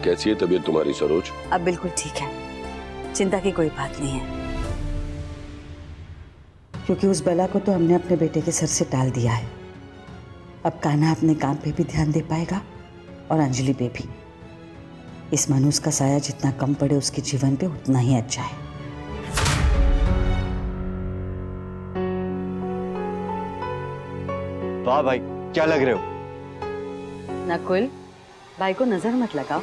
कैसी है तबीयत तुम्हारी सरोज? अब बिल्कुल ठीक है, चिंता की कोई बात नहीं है। क्योंकि उस बला को तो हमने अपने बेटे के सर से टाल दिया है। अब कान्हा अपने काम पे भी ध्यान दे पाएगा और अंजलि पे भी। इस मानुस का साया जितना कम पड़े उसके जीवन पे उतना ही अच्छा है। वाह भाई, क्या लग रहे हो? नकुल, भाई को नजर मत लगाओ।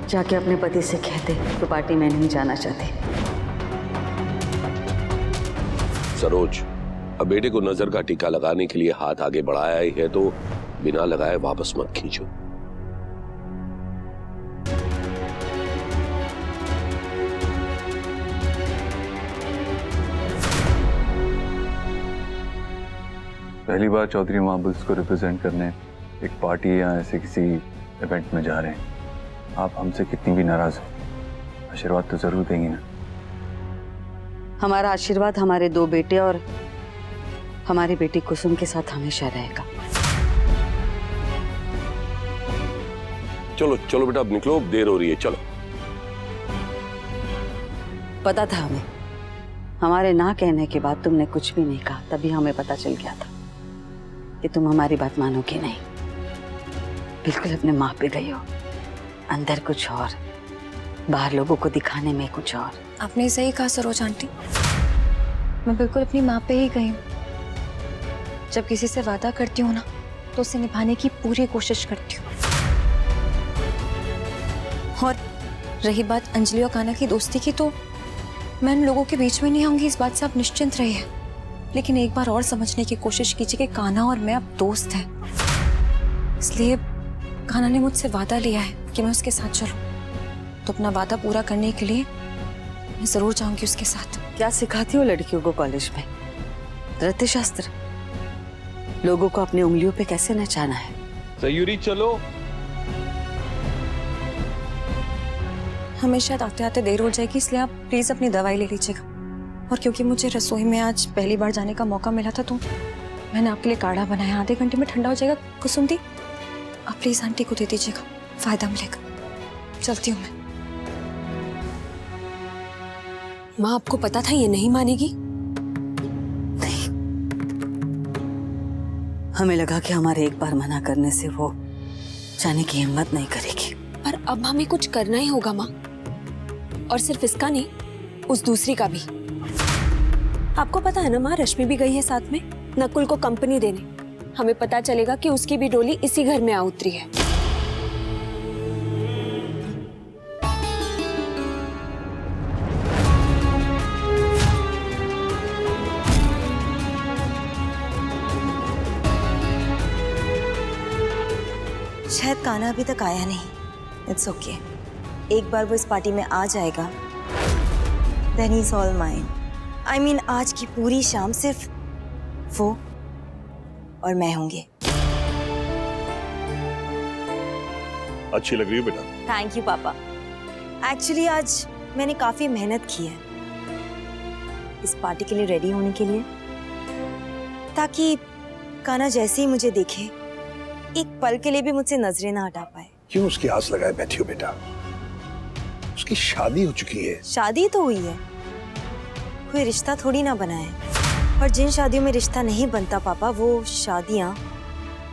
जाके अपने पति से कहते तो पार्टी में नहीं जाना चाहते। सरोज, अब बेटे को नजर का टीका लगाने के लिए हाथ आगे बढ़ाया ही है तो बिना लगाए वापस मत खींचो। पहली बार चौधरी मार्बल्स को रिप्रेजेंट करने एक पार्टी या ऐसे किसी इवेंट में जा रहे हैं। आप हमसे कितनी भी नाराज हो, आशीर्वाद तो जरूर देंगी ना? हमारा आशीर्वाद हमारे दो बेटे और हमारी बेटी कुसुम के साथ हमेशा रहेगा। चलो चलो बेटा, अब निकलो, देर हो रही है, चलो। पता था हमें, हमारे ना कहने के बाद तुमने कुछ भी नहीं कहा, तभी हमें पता चल गया था कि तुम हमारी बात मानोगे नहीं। बिल्कुल अपने माँ पे गई हो, अंदर कुछ और, बाहर लोगों को दिखाने में कुछ और। आपने सही कहा सरोज आंटी, मैं बिल्कुल अपनी माँ पे ही गई हूँ। जब किसी से वादा करती हूँ ना तो उसे निभाने की पूरी कोशिश करती हूँ। और रही बात अंजलि और कान्हा की दोस्ती की, तो मैं उन लोगों के बीच में नहीं आऊंगी, इस बात से आप निश्चिंत रहिए। लेकिन एक बार और समझने की कोशिश कीजिए कि कान्हा और मैं अब दोस्त हैं। इसलिए कान्हा ने मुझसे वादा लिया है कि मैं उसके साथ चलूं, तो अपना वादा पूरा करने के लिए मैं जरूर जाऊंगी उसके साथ। क्या सिखाती हो लड़कियों को कॉलेज में? नृत्य शास्त्र? लोगों को अपनी उंगलियों पे कैसे नचाना है? सयूरी चलो। हमें शायद आते आते देर हो जाएगी, इसलिए आप प्लीज अपनी दवाई ले लीजिएगा। और क्योंकि मुझे रसोई में आज पहली बार जाने का मौका मिला था, तो मैंने आपके लिए काढ़ा बनाया। आधे घंटे में ठंडा हो जाएगा। कुसुम दी, आप प्लीज आंटी को दे दीजिएगा, फायदा मिलेगा। चलती हूँ मैं। माँ, आपको पता था ये नहीं मानेगी? नहीं, हमें लगा कि हमारे एक बार मना करने से वो जाने की हिम्मत नहीं करेगी। पर अब हमें कुछ करना ही होगा माँ, और सिर्फ इसका नहीं, उस दूसरी का भी। आपको पता है ना माँ, रश्मि भी गई है साथ में नकुल को कंपनी देने। हमें पता चलेगा कि उसकी भी डोली इसी घर में आ उतरी है। शायद कान्हा अभी तक आया नहीं। इट्स ओके, एक बार वो इस पार्टी में आ जाएगा, then he is all mine. I mean, आज की पूरी शाम सिर्फ वो और मैं होंगे। अच्छी लग रही हो बेटा। थैंक यू पापा। एक्चुअली आज मैंने काफी मेहनत की है इस पार्टी के लिए रेडी होने के लिए, ताकि कान्हा जैसे ही मुझे देखे एक पल के लिए भी मुझसे नजरें ना हटा पाए। क्यों उसकी आस लगाए बैठी हो बेटा? उसकी शादी हो चुकी है। शादी तो हुई है, कोई रिश्ता थोड़ी ना बना है। और जिन शादियों में रिश्ता नहीं बनता पापा, वो शादियां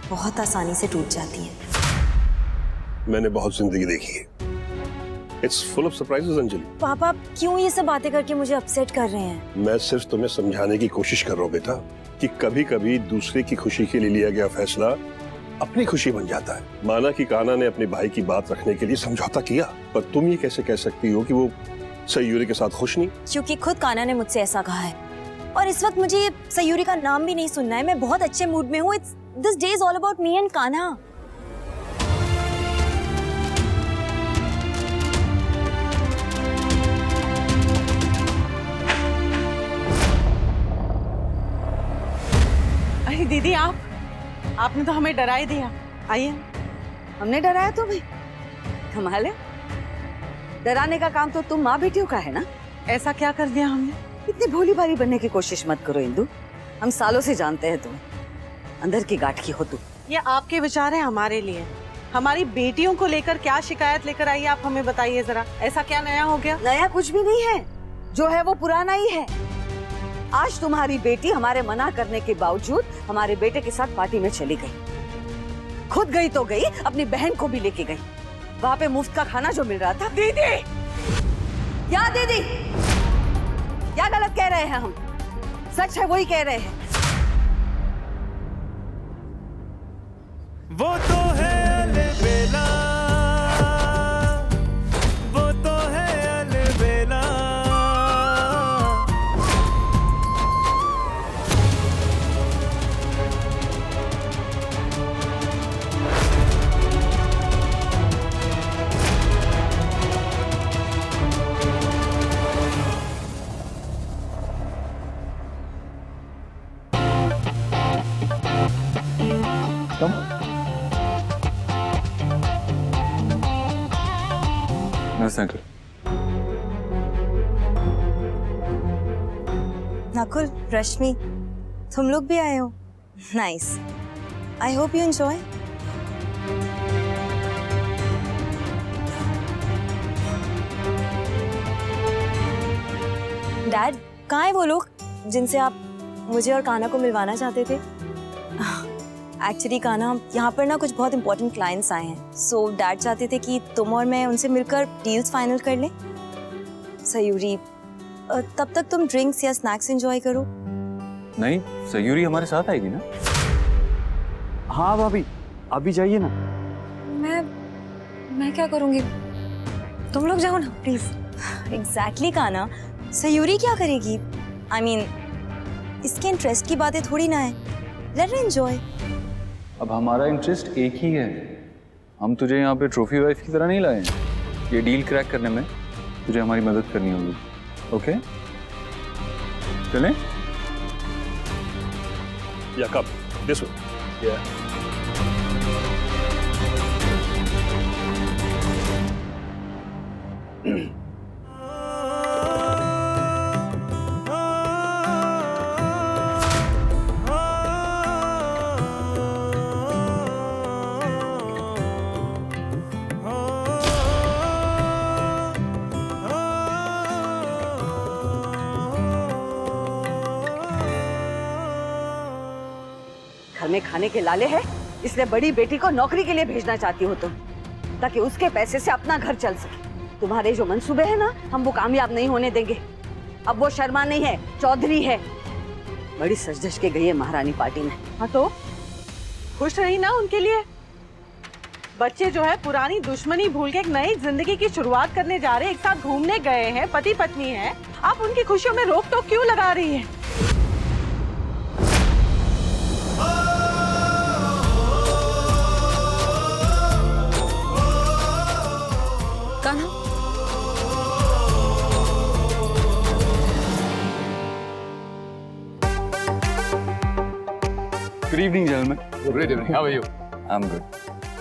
बहुत आसानी से टूट जाती हैं। मैंने बहुत जिंदगी देखी है। It's full of surprises Anjali. पापा क्यों ये सब बातें करके मुझे अपसेट कर रहे हैं? मैं सिर्फ तुम्हें समझाने की कोशिश कर रहा हूँ बेटा कि कभी कभी दूसरे की खुशी के लिए लिया गया फैसला अपनी खुशी बन जाता है। माना कि कान्हा ने अपने भाई की बात रखने के लिए समझौता किया, पर तुम ये कैसे कह सकती हो कि वो सयूरी के साथ खुश नहीं? क्योंकि खुद कान्हा ने मुझसे ऐसा कहा है, और इस वक्त मुझे ये सयूरी का नाम भी नहीं सुनना है। मैं बहुत अच्छे मूड में हूँ। It's this day is all about me and Kanha. अरे दीदी, आपने तो हमें डरा ही दिया। आइए। हमने डराया तो भाई? कमाल है, डराने का काम तो तुम माँ बेटियों का है ना। ऐसा क्या कर दिया हमने? इतनी भोली भाली बनने की कोशिश मत करो इंदु। हम सालों से जानते हैं तुम्हें, अंदर की गांठ की हो तुम। ये आपके विचार हैं हमारे लिए। हमारी बेटियों को लेकर क्या शिकायत लेकर आई आप हमें बताइए जरा। ऐसा क्या नया हो गया? नया कुछ भी नहीं है, जो है वो पुराना ही है। आज तुम्हारी बेटी हमारे मना करने के बावजूद हमारे बेटे के साथ पार्टी में चली गई। खुद गई तो गई, अपनी बहन को भी लेके गई। वहाँ पे मुफ्त का खाना जो मिल रहा था। दीदी! क्या दीदी? क्या गलत कह रहे हैं हम? सच है वही कह रहे हैं। वो तो है अलबेला, वो तो है अलबेला। नमस्ते अंकल। नकुल, रश्मि, तुम लोग भी आए हो? Nice. I hope you enjoy. Dad, कहाँ है वो लोग जिनसे आप मुझे और कान्हा को मिलवाना चाहते थे? एक्चुअली कान्हा, यहाँ पर ना कुछ बहुत इंपॉर्टेंट क्लाइंट्स आए हैं, सो डैड चाहते थे कि तुम और मैं उनसे मिलकर डील्स फाइनल कर लें। सयूरी, तब तक तुम ड्रिंक्स या स्नैक्स एंजॉय करो। नहीं, सयूरी हमारे साथ आएगी ना? हाँ भाभी, अभी जाइए ना। मैं क्या करूँगी? तुम लोग जाओ ना प्लीज। एग्जैक्टली कान्हा, सयूरी क्या करेगी? I mean, इसके इंटरेस्ट की बातें थोड़ी ना है। Let her enjoy. अब हमारा इंटरेस्ट एक ही है। हम तुझे यहाँ पे ट्रॉफी वाइफ की तरह नहीं लाए हैं। ये डील क्रैक करने में तुझे हमारी मदद करनी होगी। ओके? चलें? Yeah, come. This way. Yeah. घर में खाने के लाले हैं, इसलिए बड़ी बेटी को नौकरी के लिए भेजना चाहती हो तुम, ताकि उसके पैसे से अपना घर चल सके। तुम्हारे जो मंसूबे हैं ना, हम वो कामयाब नहीं होने देंगे। अब वो शर्मा नहीं है, चौधरी है। बड़ी सज-धज के गई है महारानी पार्टी में। हाँ तो खुश रही ना उनके लिए। बच्चे जो है पुरानी दुश्मनी भूल के एक नई जिंदगी की शुरुआत करने जा रहे हैं, एक साथ घूमने गए हैं, पति पत्नी हैं। आप उनकी खुशियों में रोक टोक क्यों लगा रही हैं? Kanha, Good evening, gentlemen. Good evening. How are you? I'm good.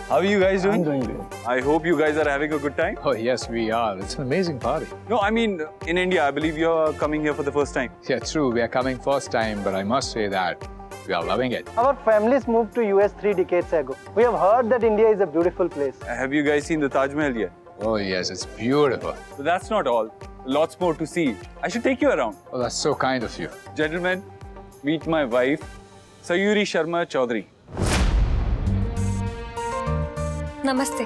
How are you guys doing? I'm doing good. I hope you guys are having a good time. Oh yes, we are. It's an amazing party. No, I mean, in India, I believe you're coming here for the first time. Yeah, true. We are coming first time, but I must say that we are loving it. Our families moved to US 3 decades ago. We have heard that India is a beautiful place. Have you guys seen the Taj Mahal yet? Oh yes, it's beautiful. But that's not all. Lots more to see. I should take you around. Oh, that's so kind of you. Gentlemen, meet my wife, Sayuri Sharma Chaudhary. नमस्ते।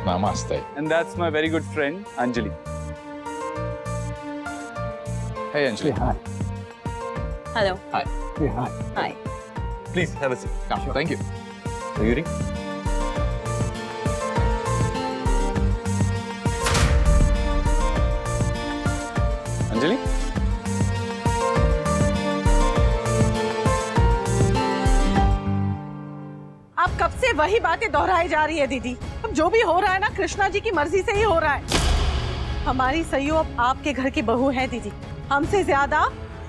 Namaste. And that's my very good friend, Anjali. Hey Anjali. Hi. Hello. Hi. Hi. Hi. Please, have a seat. Oh, thank you. Sayuri? Anjali? आप कब से वही बातें दोहराई जा रही है दीदी। अब जो भी हो रहा है ना, कृष्णा जी की मर्जी से ही हो रहा है। हमारी सय्यू अब आपके घर की बहू है दीदी। हमसे ज्यादा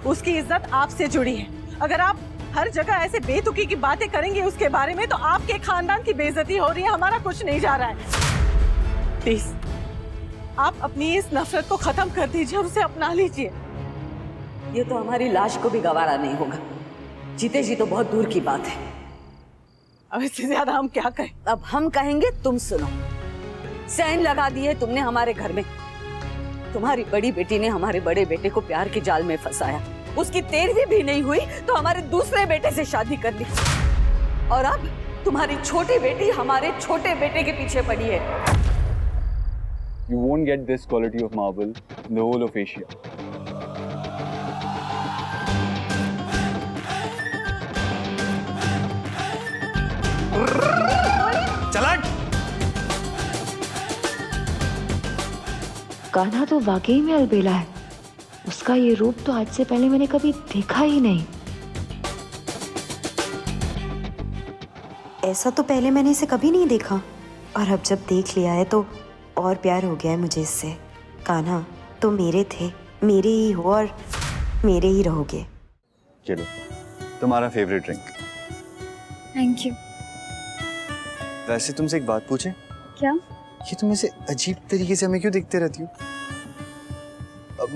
उसकी इज्जत आपसे जुड़ी है। अगर आप हर जगह ऐसे बेतुकी की बातें करेंगे उसके बारे में, तो आपके खानदान की बेइज्जती हो रही है, हमारा कुछ नहीं जा रहा है। प्लीज आप अपनी इस नफरत को खत्म कर दीजिए और उसे अपना लीजिए। ये तो हमारी लाश को भी गवारा नहीं होगा। जीते जी तो बहुत दूर की बात है। अब इससे ज्यादा हम क्या कहें? अब हम कहेंगे, तुम सुनो। सैन लगा दी है तुमने हमारे घर में। तुम्हारी बड़ी बेटी ने हमारे बड़े बेटे को प्यार के जाल में फंसाया। उसकी 13वीं भी नहीं हुई तो हमारे दूसरे बेटे से शादी कर ली। और अब तुम्हारी छोटी बेटी हमारे छोटे बेटे के पीछे पड़ी है। You won't get this quality of marble in the whole of Asia. चला कान्हा तो वाकई में अलबेला है। उसका ये रूप तो आज से पहले मैंने कभी देखा ही नहीं। ऐसा तो पहले मैंने इसे कभी नहीं देखा, और अब जब देख लिया है तो और प्यार हो गया है मुझे इससे। कान्हा, तो मेरे थे, मेरे ही हो और मेरे ही रहोगे। चलो, तुम्हारा फेवरेट ड्रिंक। Thank you. वैसे तुमसे एक बात पूछे? क्या? ये तुम ऐसे अजीब तरीके से हमें क्यों देखते रहती हो?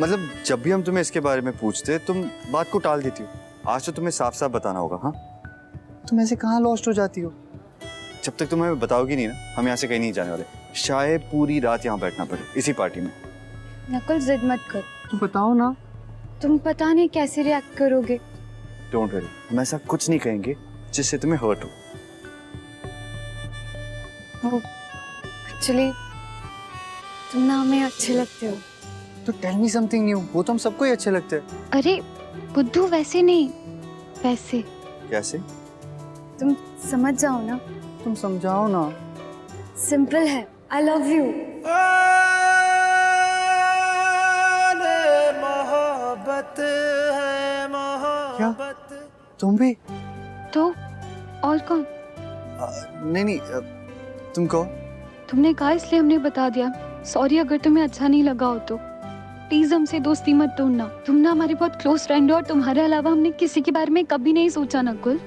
मतलब जब भी हम तुम्हें इसके बारे में पूछते तुम बात को टाल देती हो। आज तो तुम्हें साफ साफ बताना होगा। हाँ, तुम ऐसे कहाँ लॉस्ट हो जाती हो? जब तक तुम हमें बताओगी नहीं ना, हम यहाँ से कहीं नहीं जाने वाले। शायद पूरी रात यहाँ बैठना पड़े इसी पार्टी में। नकुल, जिद मत कर। तुम बताओ ना। तुम पता नहीं कैसे रिएक्ट करोगे। डोंट वरी, हम ऐसा कुछ नहीं कहेंगे जिससे तुम्हें हर्ट हो। एक्चुअली तुम ना हमें अच्छे लगते हो। तो टेल मी समथिंग न्यू। वो तो हम सबको ही अच्छे लगते हैं। अरे बुद्धू, वैसे नहीं, वैसे। कैसे? तुम समझ जाओ ना। तुम समझाओ ना। सिंपल है, आई लव यू। मोहब्बत है मोहब्बत। तुम भी? तो और कौन? नहीं, तुम कहो। तुमने कहा इसलिए हमने बता दिया। सॉरी अगर तुम्हें अच्छा नहीं लगा हो तो। प्लीज हमसे दोस्ती मत तोड़ना। तुम ना हमारी बहुत क्लोज फ्रेंड हो और तुम्हारे अलावा हमने किसी के बारे में कभी नहीं सोचा नकुल।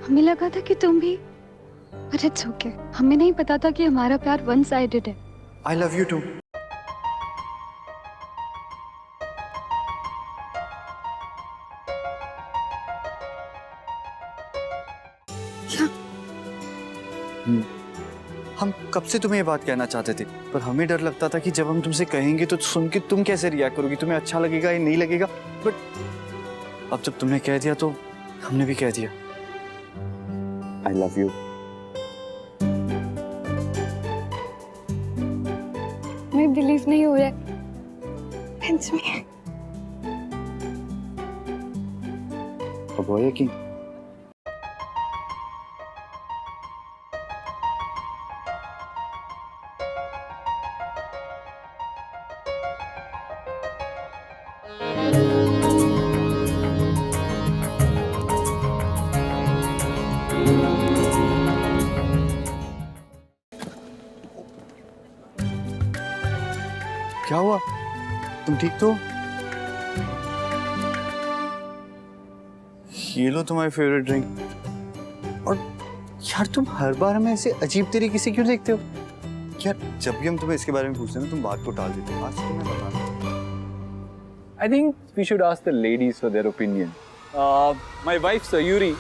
हमें लगा था कि तुम भी, पर इट्स ओके। हमें नहीं पता था कि हमारा प्यार वन साइडेड है। I love you too. हम कब से तुम्हें ये बात कहना चाहते थे, पर हमें डर लगता था कि जब हम तुमसे कहेंगे तो सुन के तुम कैसे रिएक्ट करोगी, तुम्हें अच्छा लगेगा या नहीं लगेगा। बट अब जब तुमने कह दिया तो हमने भी कह दिया। आई लव यू। मुझे बिलीव नहीं हो रहा है। अब हो यकीन? क्या हुआ? तुम ठीक तो? ये लो तुम्हारी फेवरेट ड्रिंक। और यार तुम हर बार हमें ऐसे अजीब तरीके से क्यों देखते हो? यार जब भी हम तुम्हें इसके बारे में पूछते हैं ना, तुम बात को टाल देते हो। आज तुम्हें बताना। I think we should ask the ladies for their opinion. My wife Sayuri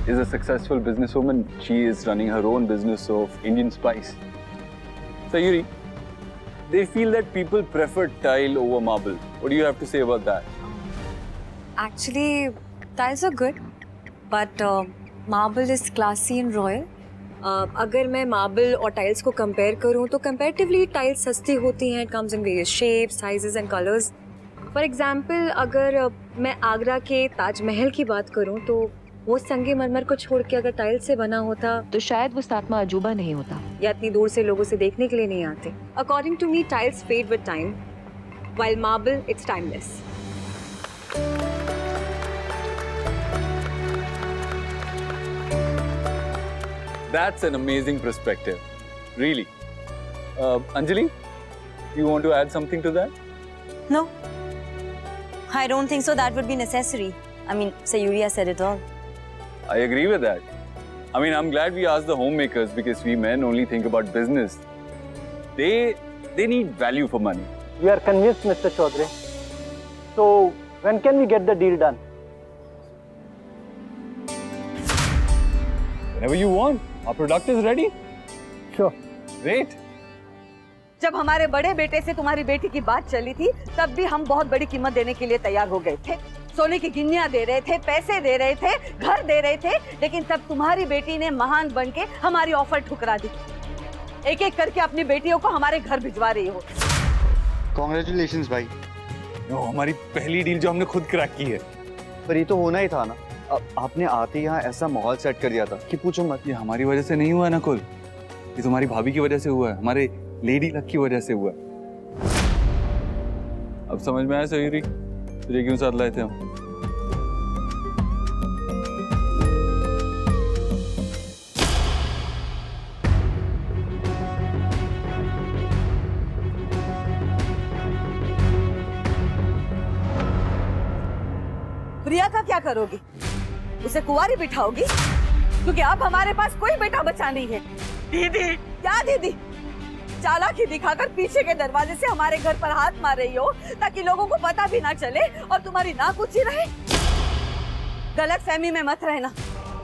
is a successful businesswoman. She is running her own business of Indian spice. Sayuri, they feel that people prefer tile over marble. What do you have to say about that? Actually, tiles are good, but marble is classy and royal. अगर मैं marble और tiles को compare करूँ तो comparatively tiles सस्ती होती हैं। It comes in various shapes, sizes and colours. For example, अगर मैं आगरा के ताजमहल की बात करूँ तो वो संगे मरमर को छोड़ के अगर टाइल्स से बना होता तो शायद वो सातवां अजूबा नहीं होता, या इतनी दूर से लोगों से देखने के लिए नहीं आते। According to me, tiles fade with time, while marble it's timeless. That's an amazing perspective, really. Anjali, you want to add something to that? No, I don't think so. That would be necessary. I mean, Sayuri has said it all. I agree with that. I mean, I'm glad we asked the homemakers because we men only think about business. They need value for money. We are convinced, Mr. Chaudhary. So, When can we get the deal done? Whenever you want. Our product is ready. Sure. Great. जब हमारे बड़े बेटे से तुम्हारी बेटी की बात चली थी तब भी हम बहुत बड़ी कीमत देने के लिए तैयार हो गए थे। सोने की गिन्नियां दे रहे थे, पैसे दे रहे थे, घर दे रहे थे, लेकिन तब तुम्हारी बेटी ने महान बन के हमारी ऑफर ठुकरा दी। एक एक करके अपनी बेटियों को हमारे घर भिजवा रही हो। Congratulations भाई। हमारी पहली डील जो हमने खुद क्रैक की है। पर ये तो होना ही था ना। आपने आते यहाँ ऐसा माहौल सेट कर दिया था कि पूछो मत। ये हमारी वजह से नहीं हुआ है नकुल, ये तुम्हारी भाभी की वजह से हुआ है, हमारे लेडी लक की वजह से हुआ है। अब समझ में आया सयूरी तुझे क्यों साथ लाए थे हम। प्रिया का क्या करोगी? उसे कुंवारी बिठाओगी? क्योंकि अब हमारे पास कोई बेटा बचा नहीं है। दीदी क्या दीदी? चालाकी दिखाकर पीछे के दरवाजे से हमारे घर पर हाथ मार रही हो ताकि लोगों को पता भी ना चले और तुम्हारी नाक ऊंची रहे। गलतफहमी में मत रहना,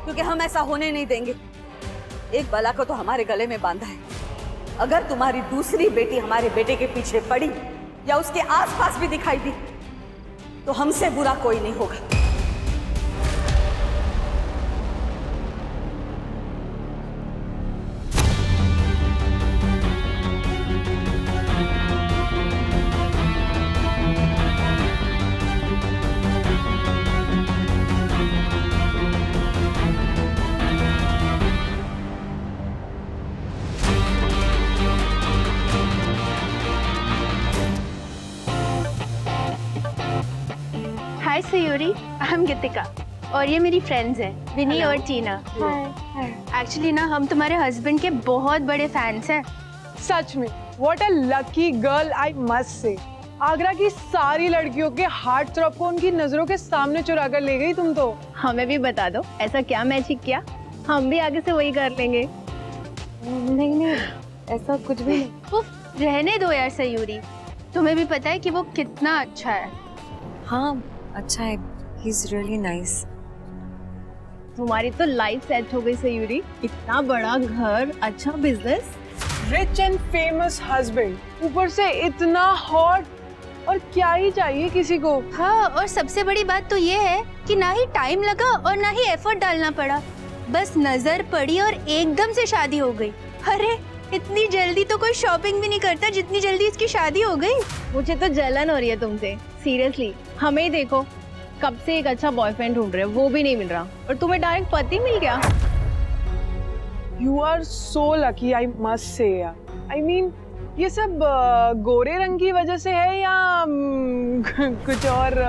क्योंकि हम ऐसा होने नहीं देंगे। एक बला को तो हमारे गले में बांधा है। अगर तुम्हारी दूसरी बेटी हमारे बेटे के पीछे पड़ी या उसके आसपास भी दिखाई दी तो हमसे बुरा कोई नहीं होगा। हाय सयूरी, आई एम गीतिका और ये मेरी फ्रेंड्स हैं विनी और टीना। एक्चुअली ना हम तुम्हारे हस्बैंड के बहुत बड़े फैंस हैं। सच में what a lucky girl I must से। आगरा की सारी लड़कियों के हार्ट थ्रॉब को उनकी नजरों के सामने चुरा कर ले गई तुम तो। हमें भी बता दो ऐसा क्या मैजिक किया, हम भी आगे से वही कर लेंगे। नहीं ऐसा कुछ भी नहीं। उफ, रहने दो यार सयूरी, तुम्हें भी पता है कि वो कितना अच्छा है। हाँ अच्छा है, ही इज रियली नाइस। तुम्हारी तो लाइफ सेट हो गई सयूरी, इतना बड़ा घर, अच्छा business, rich and famous husband, ऊपर से इतना हॉट, और क्या ही चाहिए किसी को। हाँ, और सबसे बड़ी बात तो ये है कि ना ही टाइम लगा और ना ही एफर्ट डालना पड़ा, बस नजर पड़ी और एकदम से शादी हो गई। अरे इतनी जल्दी तो कोई शॉपिंग भी नहीं करता जितनी जल्दी इसकी शादी हो गई। मुझे तो जलन हो रही है तुमसे, सीरियसली। हमें ही देखो, कब से एक अच्छा बॉयफ्रेंड ढूंढ रहे हो, वो भी नहीं मिल रहा, और तुम्हें डायरेक्ट पति मिल गया। You are so lucky I must say यार। आई मीन ये सब गोरे रंग की वजह से है या कुछ और?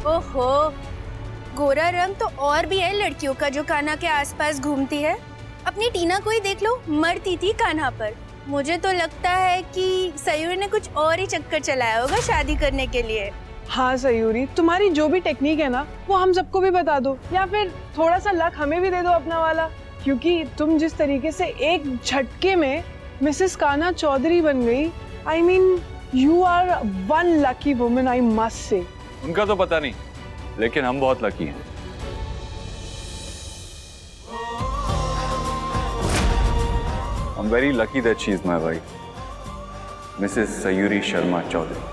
ओहो, गोरा रंग तो और भी है लड़कियों का जो कान्हा के आसपास घूमती है। अपनी टीना को ही देख लो, मरती थी कान्हा पर। मुझे तो लगता है कि सयूरी ने कुछ और ही चक्कर चलाया होगा शादी करने के लिए। हाँ सयूरी, तुम्हारी जो भी टेक्निक है ना वो हम सबको भी बता दो, या फिर थोड़ा सा लक हमें भी दे दो अपना वाला, क्योंकि तुम जिस तरीके से एक झटके में मिसेस कान्हा चौधरी बन गई, I mean you are one lucky woman I must say. उनका तो पता नहीं, लेकिन हम बहुत लकी हैं। I'm very lucky that she is my wife, Mrs. Sayuri Sharma Chaudhary.